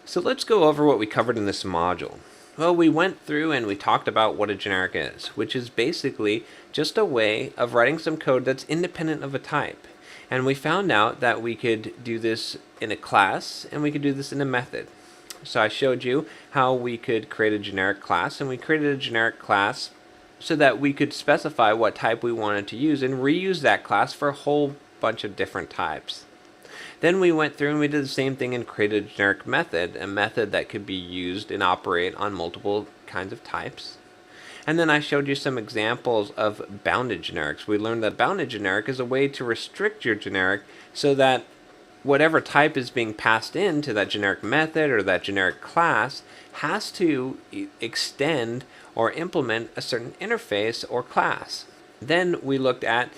So let's go over what we covered in this module. Well, we went through and we talked about what a generic is, which is basically just a way of writing some code that's independent of a type. And we found out that we could do this in a class and we could do this in a method. So I showed you how we could create a generic class, and we created a generic class so that we could specify what type we wanted to use and reuse that class for a whole bunch of different types. Then we went through and we did the same thing and created a generic method, a method that could be used and operate on multiple kinds of types. And then I showed you some examples of bounded generics. We learned that bounded generic is a way to restrict your generic so that whatever type is being passed into that generic method or that generic class has to extend or implement a certain interface or class. Then we looked at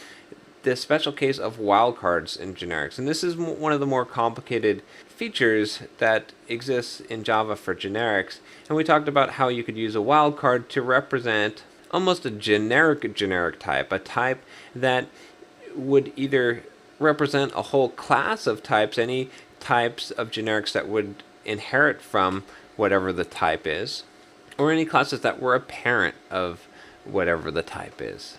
the special case of wildcards in generics, and this is one of the more complicated features that exists in Java for generics. And we talked about how you could use a wildcard to represent almost a generic type, a type that would either represent a whole class of types, any types of generics that would inherit from whatever the type is, or any classes that were a parent of whatever the type is.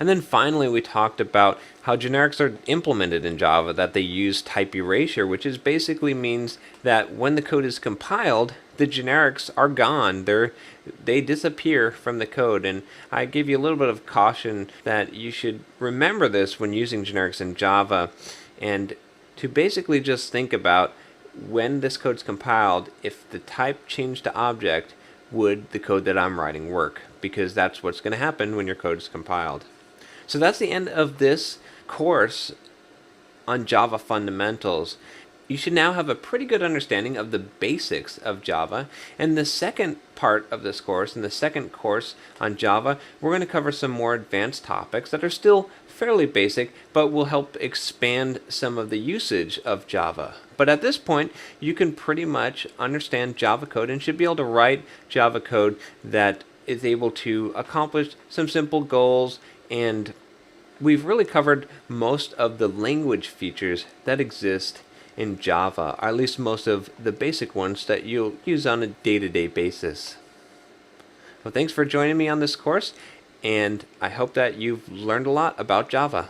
And then finally we talked about how generics are implemented in Java, that they use type erasure, which is basically means that when the code is compiled, the generics are gone. They disappear from the code. And I gave you a little bit of caution that you should remember this when using generics in Java, and to basically just think about when this code's compiled, if the type changed to object, would the code that I'm writing work? Because that's what's going to happen when your code is compiled. So that's the end of this course on Java fundamentals. You should now have a pretty good understanding of the basics of Java. And the second part of this course, in the second course on Java, we're going to cover some more advanced topics that are still fairly basic, but will help expand some of the usage of Java. But at this point, you can pretty much understand Java code and should be able to write Java code that is able to accomplish some simple goals. And we've really covered most of the language features that exist in Java, or at least most of the basic ones that you'll use on a day-to-day basis. Well, thanks for joining me on this course, and I hope that you've learned a lot about Java.